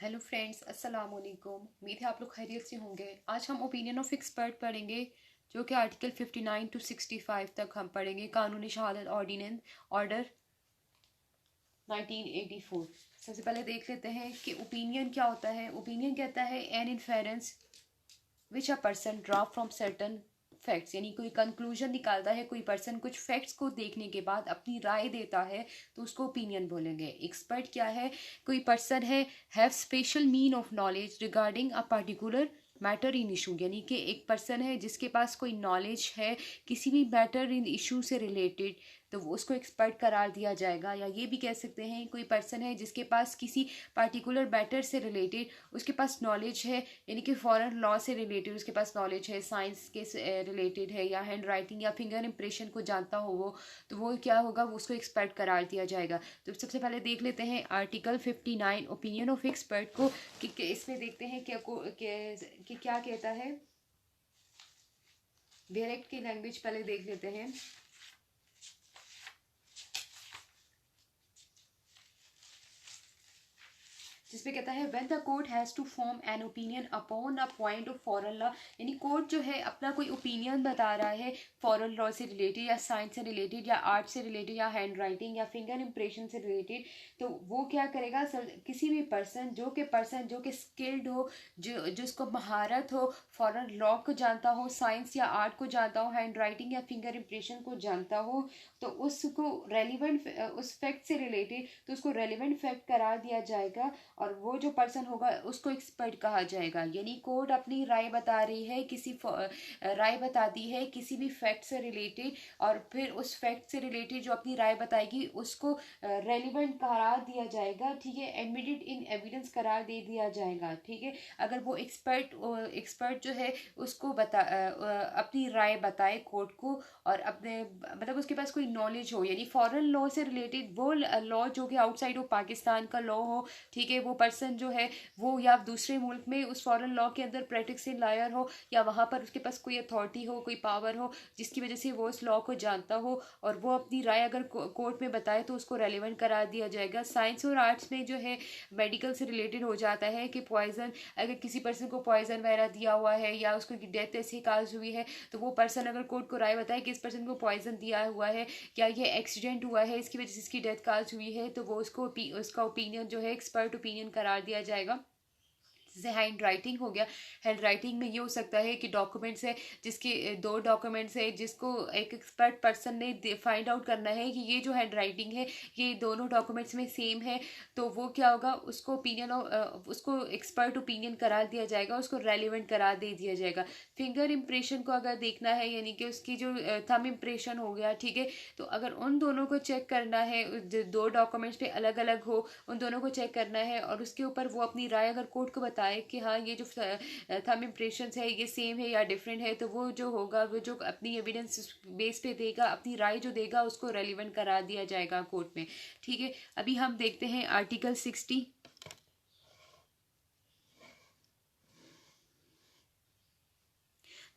Hello friends, अस्सलाम वालेकुम। उम्मीद है आप लोग खैरियत से होंगे। आज हम ओपिनियन ऑफ एक्सपर्ट पढ़ेंगे, जो कि आर्टिकल 59 टू 65 तक हम पढ़ेंगे। कानूनी शहादत ऑर्डिनेंस ऑर्डर 1984। सबसे पहले देख लेते हैं कि ओपिनियन क्या होता है। ओपिनियन कहता है an inference which a person draw from certain facts, यानी कोई कंक्लूजन निकालता है, कोई पर्सन कुछ फैक्ट्स को देखने के बाद अपनी राय देता है, तो उसको ओपिनियन बोलेंगे। एक्सपर्ट क्या है? कोई पर्सन है have special mean of knowledge regarding a particular matter in issue, यानी कि एक पर्सन है जिसके पास कोई नॉलेज है किसी भी मैटर इन इशू से रिलेटेड, तो वो उसको एक्सपर्ट करार दिया जाएगा। या ये भी कह सकते हैं कोई पर्सन है जिसके पास किसी पार्टिकुलर मैटर से रिलेटेड उसके पास नॉलेज है, यानी कि फॉरेन लॉ से रिलेटेड उसके पास नॉलेज है, साइंस के रिलेटेड है, या हैंड राइटिंग या फिंगर इंप्रेशन को जानता हो वो, तो वो क्या होगा, वो उसको एक्सपर्ट करार दिया जाएगा। तो सबसे पहले देख लेते हैं आर्टिकल 59 ओपिनियन ऑफ एक्सपर्ट को कि इसमें देखते हैं कि क्या कहता है। डायरेक्ट की लैंग्वेज पहले देख लेते हैं। जिसमें कहता है when the court has to form an opinion upon a point of foreign law, यानी कोर्ट जो है अपना कोई ओपिनियन बता रहा है फॉरेन लॉ से रिलेटेड या साइंस से रिलेटेड या आर्ट से रिलेटेड या हैंड राइटिंग या फिंगर इंप्रेशन से रिलेटेड, तो वो क्या करेगा, किसी भी पर्सन जो कि स्किल्ड हो, जो जिसको महारत हो, फॉरेन लॉ को जानता हो, साइंस या आर्ट को जानता हो, हैंड राइटिंग या फिंगर इंप्रेशन को जानता हो, तो उसको रेलिवेंट उस फैक्ट से रिलेटेड तो उसको रेलिवेंट फैक्ट करार दिया जाएगा, और वो जो पर्सन होगा उसको एक्सपर्ट कहा जाएगा। यानी कोर्ट अपनी राय बता रही है, राय बताती है किसी भी फैक्ट से रिलेटेड, और फिर उस फैक्ट से रिलेटेड जो अपनी राय बताएगी उसको रेलिवेंट करार दिया जाएगा, ठीक है, एडमिटेड इन एविडेंस करार दे दिया जाएगा, ठीक है। अगर वो एक्सपर्ट जो है उसको अपनी राय बताए कोर्ट को, और अपने मतलब उसके पास कोई नॉलेज हो, यानी फॉरेन लॉ से रिलेटेड वो लॉ जो कि आउटसाइड हो, पाकिस्तान का लॉ हो, ठीक है, वो पर्सन जो है वो या दूसरे मुल्क में उस फॉरेन लॉ के अंदर प्रैक्टिसिंग लॉयर हो, या वहाँ पर उसके पास कोई अथॉरिटी हो, कोई पावर हो जिसकी वजह से वो उस लॉ को जानता हो, और वो अपनी राय अगर कोर्ट में बताए तो उसको रेलिवेंट करार दिया जाएगा। साइंस और आर्ट्स में जो है मेडिकल से रिलेटेड हो जाता है कि पॉइजन, अगर किसी पर्सन को पॉइजन वगैरह दिया हुआ है या उसको डेथ ऐसी काज हुई है, तो वो पर्सन अगर कोर्ट को राय बताए कि इस पर्सन को पॉइजन दिया हुआ है या ये एक्सीडेंट हुआ है, इसकी वजह से इसकी डेथ काज हुई है, तो वो उसका ओपिनियन जो है एक्सपर्ट ओपिनियन करार दिया जाएगा। जैसे हैंड राइटिंग हो गया, हैंड राइटिंग में ये हो सकता है कि डॉक्यूमेंट्स है, जिसके दो डॉक्यूमेंट्स है, जिसको एक एक्सपर्ट पर्सन ने फाइंड आउट करना है कि ये जो हैंड राइटिंग है ये दोनों डॉक्यूमेंट्स में सेम है, तो वो क्या होगा, उसको उसको एक्सपर्ट ओपिनियन करार दिया जाएगा, उसको रेलिवेंट करार दे दिया जाएगा। फिंगर इम्प्रेशन को अगर देखना है, यानी कि उसकी जो थंब इम्प्रेशन हो गया, ठीक है, तो अगर उन दोनों को चेक करना है, दो डॉक्यूमेंट्स पे अलग अलग हो, उन दोनों को चेक करना है, और उसके ऊपर वो अपनी राय अगर कोर्ट को बताए कि हाँ ये जो थंब इम्प्रेशन है ये सेम है या डिफरेंट है, तो वो जो होगा, वो जो अपनी एविडेंस बेस पे देगा, अपनी राय जो देगा उसको रेलिवेंट करा दिया जाएगा कोर्ट में, ठीक है। अभी हम देखते हैं आर्टिकल 60,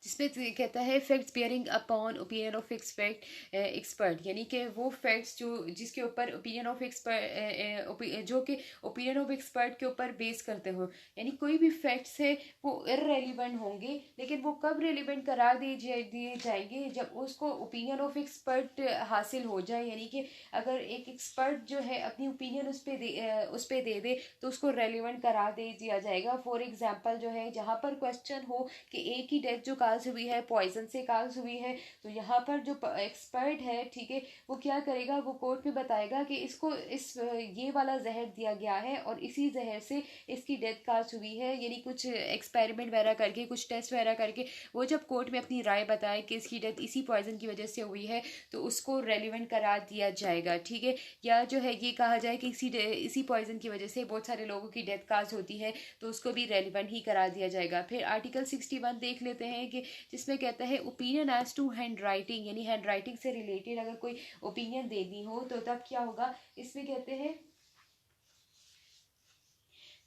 जिसमें तो ये कहता है facts bearing upon opinion of expert, यानी कि वो फैक्ट्स जो जिसके ऊपर ओपिनियन ऑफ एक्सपर्ट जो कि ओपिनियन ऑफ एक्सपर्ट के ऊपर बेस करते हो, यानी कोई भी फैक्ट्स है वो इररेलीवेंट होंगे, लेकिन वो कब रेलिवेंट करार दिए जाएंगे, जब उसको ओपिनियन ऑफ एक्सपर्ट हासिल हो जाए, यानी कि अगर एक एक्सपर्ट जो है अपनी ओपिनियन उस पे दे दे तो उसको रेलिवेंट करार दे दिया जाएगा। फॉर एग्जाम्पल जो है, जहाँ पर क्वेश्चन हो कि एक ही डेथ जो काज हुई है पॉइजन से काज हुई है, तो यहाँ पर जो एक्सपर्ट है, ठीक है, वो क्या करेगा, वो कोर्ट में बताएगा कि इसको ये वाला जहर दिया गया है और इसी जहर से इसकी डेथ काज हुई है, यानी कुछ एक्सपेरिमेंट वगैरह करके, कुछ टेस्ट वगैरह करके वो जब कोर्ट में अपनी राय बताए कि इसकी डेथ इसी पॉइजन की वजह से हुई है, तो उसको रेलिवेंट करार दिया जाएगा, ठीक है। या जो है ये कहा जाए कि इसी पॉइजन की वजह से बहुत सारे लोगों की डेथ काज होती है, तो उसको भी रेलिवेंट ही करार दिया जाएगा। फिर आर्टिकल 61 देख लेते हैं कि जिसमें कहता है opinion as to handwriting, यानी हैंड राइटिंग से रिलेटेड अगर कोई ओपिनियन देनी हो तो तब क्या होगा, इसमें कहते हैं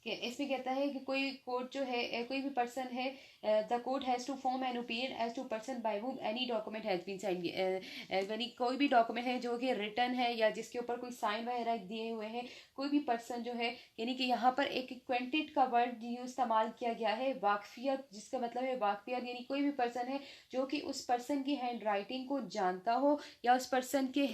कि इसमें कहता है कि कोई कोर्ट जो है कोई भी पर्सन है, the court has to form an opinion as to person by whom any document has been sign, यानी कोई भी डॉक्यूमेंट है जो कि रिटन है या जिसके ऊपर कोई साइन वगैरह दिए हुए हैं, कोई भी पर्सन जो है, यानी कि यहाँ पर एक एक्वेंटेड का वर्ड इस्तेमाल किया गया है, वाकफियत, जिसका मतलब है वाकफियत, यानी कोई भी पर्सन है जो कि उस पर्सन की हैंड राइटिंग को जानता हो या उस पर्सन के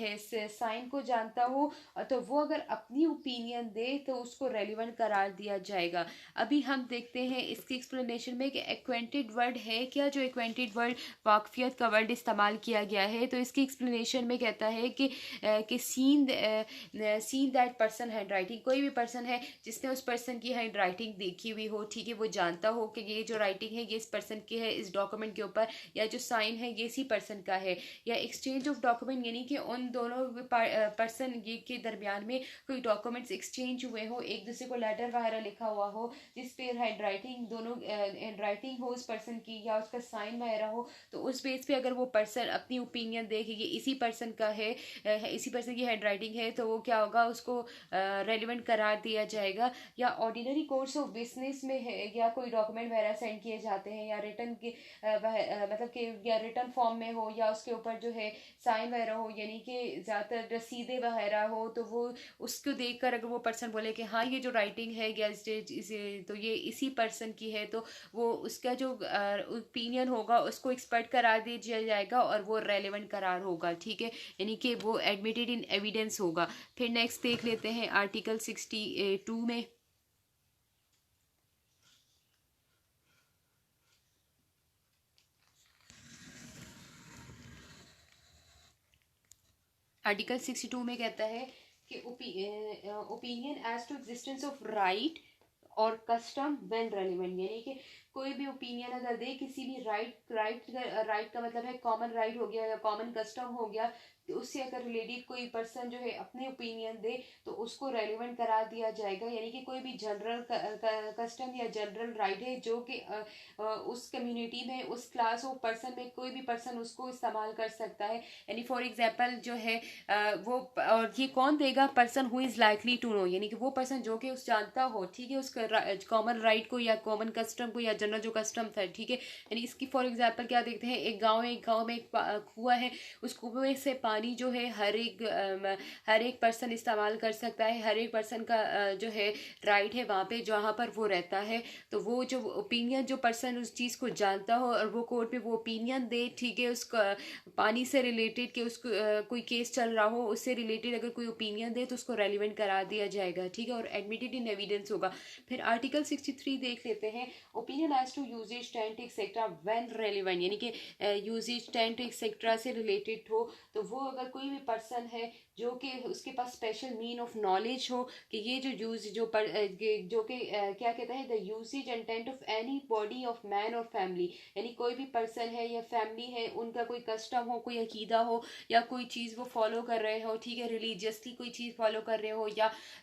साइन को जानता हो, तो वो अगर अपनी ओपिनियन दे तो उसको रेलिवेंट करार दिया जाएगा। अभी हम देखते हैं इसकी एक्सप्लेनेशन में कि एक्वेंटेड वर्ड है क्या, जो एक्वेंटेड वर्ड वाकफियत का वर्ड इस्तेमाल किया गया है। तो इसकी एक्सप्लेनेशन में कहता है कि seen that person hand writing, कोई भी पर्सन है जिसने उस पर्सन की हैंड राइटिंग देखी हुई हो, ठीक है, वो जानता हो कि ये जो राइटिंग है ये इस पर्सन की है इस डॉक्यूमेंट के ऊपर, या जो साइन है ये इसी पर्सन का है, या एक्सचेंज ऑफ डॉक्यूमेंट, यानी कि उन दोनों पर्सन ये के दरमियान में कोई डॉक्यूमेंट्स एक्सचेंज हुए हो, एक दूसरे को लेटर वगैरह लिखा हुआ हो जिस पे हैंड राइटिंग दोनों हैंड राइटिंग हो उस पर्सन की या उसका साइन वगैरह हो, तो उस बेस पे अगर वो पर्सन अपनी ओपिनियन दे कि ये इसी पर्सन का है, इसी पर्सन की हैंड राइटिंग है, तो वो क्या होगा, उसको रेलिवेंट करार दिया जाएगा। या ऑर्डिनरी कोर्स ऑफ बिजनेस में है या कोई डॉक्यूमेंट वगैरह सेंड किए जाते हैं या रिटर्न के मतलब कि या रिटर्न फॉर्म में हो या उसके ऊपर जो है साइन वगैरह हो, यानी कि ज़्यादातर रसीदें वगैरह हो, तो वो उसको देखकर अगर वो पर्सन बोले कि हाँ ये जो राइटिंग है या तो ये इसी पर्सन की है, तो वो उसका जो ओपिनियन होगा उसको एक्सपर्ट करार दिया जाएगा और वो रेलेवेंट करार होगा, ठीक है, यानी कि वो एडमिटेड इन एविडेंस होगा। फिर नेक्स्ट देख लेते हैं आर्टिकल 62 में। आर्टिकल 62 में कहता है कि opinion as to existence of right और कस्टम व्हेन रेलिवेंट, यानी कि कोई भी ओपिनियन अगर दे किसी भी राइट का मतलब है कॉमन राइट हो गया या कॉमन कस्टम हो गया, तो उससे अगर रिलेटेड कोई पर्सन जो है अपने ओपिनियन दे तो उसको रेलिवेंट करार दिया जाएगा, यानी कि कोई भी जनरल कस्टम या जनरल राइट है जो कि उस कम्युनिटी में उस क्लास ऑफ पर्सन में कोई भी पर्सन उसको इस्तेमाल कर सकता है, यानी फॉर एग्जांपल जो है वो, और ये कौन देगा, person who is likely to know, यानी कि वो पर्सन जो कि उस जानता हो, ठीक है, उसका कॉमन राइट को या कॉमन कस्टम को या जनरल जो कस्टम था, ठीक है, यानी इसकी फॉर एग्जांपल क्या देखते हैं, एक गांव में एक कुआं है, उस कुएं से पानी जो है हर एक पर्सन इस्तेमाल कर सकता है, हर एक पर्सन का जो है राइट है वहाँ पे जहाँ पर वो रहता है, तो वो जो ओपिनियन जो पर्सन उस चीज़ को जानता हो और वो कोर्ट में वो ओपिनियन दे, ठीक है, उसका पानी से रिलेटेड कि उसको कोई केस चल रहा हो उससे रिलेटेड अगर कोई ओपिनियन दे तो उसको रेलिवेंट करार दिया जाएगा, ठीक है, और एडमिटेड इन एविडेंस होगा। फिर आर्टिकल 63 देख लेते हैं, opinion as to usages tenets etcetera when relevant, यानी कि यूजेज टेंट एक्सेट्रा से रिलेटेड हो, तो वो अगर कोई भी पर्सन है जो कि उसके पास स्पेशल मीन ऑफ नॉलेज हो कि ये जो यूज जो कि क्या कहता है, the usage and tent of any body of man और फैमिली, यानी कोई भी पर्सन है या फैमिली है उनका कोई कस्टम हो, कोई अकीदा हो या कोई चीज़ वो फॉलो कर रहे हो, ठीक है, रिलीजियसली कोई चीज़ फॉलो कर रहे हो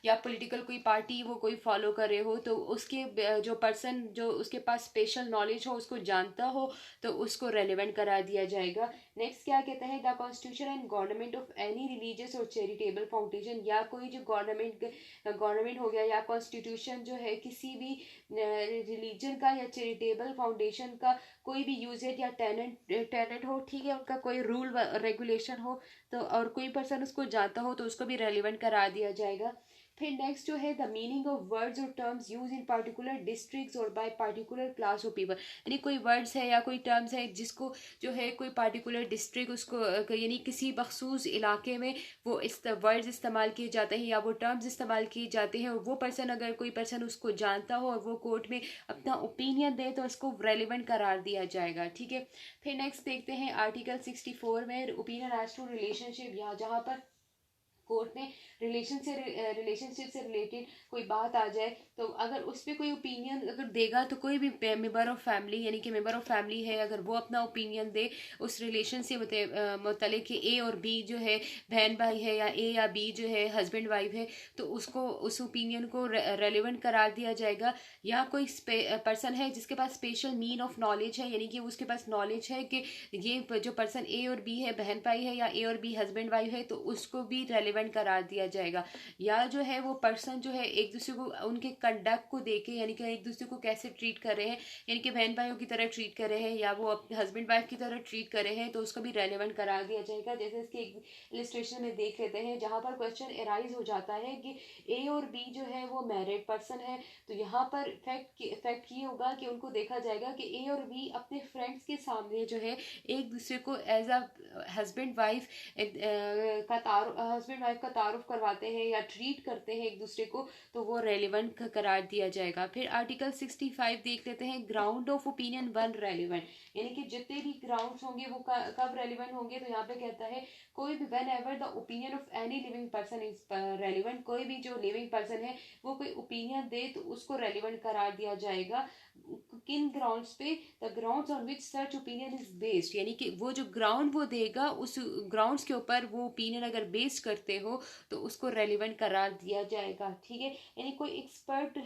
या पॉलिटिकल कोई पार्टी वो कोई फॉलो कर रहे हो, तो उसके जो पर्सन जो उसके पास स्पेशल नॉलेज हो उसको जानता हो तो उसको रेलिवेंट करा दिया जाएगा। नेक्स्ट क्या कहता है, the constitution and government of any religious और चैरिटेबल फाउंडेशन, या कोई जो गवर्नमेंट हो गया या कॉन्स्टिट्यूशन जो है किसी भी रिलीजन का या चैरिटेबल फाउंडेशन का कोई भी यूजेज या टेनेंट हो, ठीक है, उनका कोई रूल रेगुलेशन हो तो और कोई पर्सन उसको जानता हो तो उसको भी रेलिवेंट करा दिया जाएगा। फिर नेक्स्ट जो है द मीनिंग ऑफ वर्ड्स और terms use in particular districts और by particular class of people, यानी कोई वर्ड्स है या कोई टर्म्स है जिसको जो है कोई पार्टिकुलर डिस्ट्रिक्ट उसको यानी किसी मखसूस इलाके में वो इस वर्ड्स इस्तेमाल किए जाते हैं या वो टर्म्स इस्तेमाल किए जाते हैं, और वो पर्सन अगर कोई पर्सन उसको जानता हो और वो कोर्ट में अपना ओपिनियन दे तो उसको रेलिवेंट करार दिया जाएगा, ठीक है। फिर नेक्स्ट देखते हैं आर्टिकल 64 में ओपिनियन एज टू रिलेशनशिप, या जहाँ पर कोर्ट में रिलेशनशिप से रिलेटेड कोई बात आ जाए तो अगर उस पर कोई ओपिनियन अगर देगा तो कोई भी मेंबर ऑफ फैमिली, यानी कि मेंबर ऑफ फैमिली है, अगर वो अपना ओपिनियन दे उस रिलेशन से मुतल्लिक कि ए और बी जो है बहन भाई है या ए या बी जो है हस्बैंड वाइफ है, तो उसको उस ओपिनियन को रेलिवेंट करार दिया जाएगा। या कोई पर्सन है जिसके पास स्पेशल मीन ऑफ नॉलेज है, यानी कि उसके पास नॉलेज है कि ये जो पर्सन ए और बी है बहन भाई है या ए और बी हस्बैंड वाइफ है, तो उसको भी रेलिवेंट रेलिवेंट करार दिया जाएगा। या जो है वो पर्सन जो है एक दूसरे को उनके कंडक्ट को देके, यानी कि एक दूसरे को कैसे ट्रीट कर रहे हैं, यानी कि बहन भाइयों की तरह ट्रीट कर रहे हैं या वो अपने हस्बैंड वाइफ की तरह ट्रीट कर रहे हैं, तो उसका भी रेलिवेंट करार दिया जाएगा। जैसे इसके एक इलिस्ट्रेशन में देख लेते हैं जहाँ पर क्वेश्चन एराइज हो जाता है कि ए और बी जो है वो मैरिड पर्सन है, तो यहाँ पर फैक्ट ये होगा कि उनको देखा जाएगा कि ए और बी अपने फ्रेंड्स के सामने जो है एक दूसरे को एज अ हस्बैंड वाइफ का तारुफ करवाते हैं या ट्रीट करते हैं एक दूसरे को, तो वो रेलिवेंट करार दिया जाएगा। फिर आर्टिकल 65 देख लेते हैं, ground of opinion one relevant, यानी कि जितने भी ग्राउंड्स होंगे वो कब रेलिवेंट होंगे, तो यहाँ पे कहता है कोई भी when ever the opinion of any living person is relevant, कोई भी जो लिविंग पर्सन है वो कोई ओपिनियन दे तो उसको रेलिवेंट करार दिया जाएगा। किन ग्राउंड्स पे, the grounds on which such opinion is based, यानी कि वो जो ग्राउंड वो देगा उस ग्राउंड्स के ऊपर वो ओपिनियन अगर बेस्ड करते हो तो उसको रेलिवेंट करार दिया जाएगा। ठीक है, यानी कोई एक्सपर्ट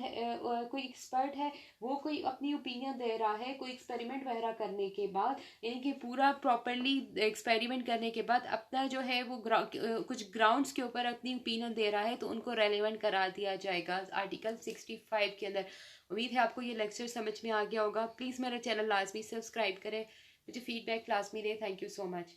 है वो कोई अपनी ओपिनियन दे रहा है कोई एक्सपेरिमेंट वगैरह करने के बाद, यानी कि पूरा प्रॉपरली एक्सपेरिमेंट करने के बाद अपना जो है वो कुछ ग्राउंड्स के ऊपर अपनी ओपिनियन दे रहा है तो उनको रेलिवेंट करार दिया जाएगा आर्टिकल 65 के अंदर। उम्मीद है आपको ये लेक्चर समझ में आ गया होगा। प्लीज़ मेरा चैनल लाजमी सब्सक्राइब करें, मुझे फीडबैक लाजमी दें। Thank you so much.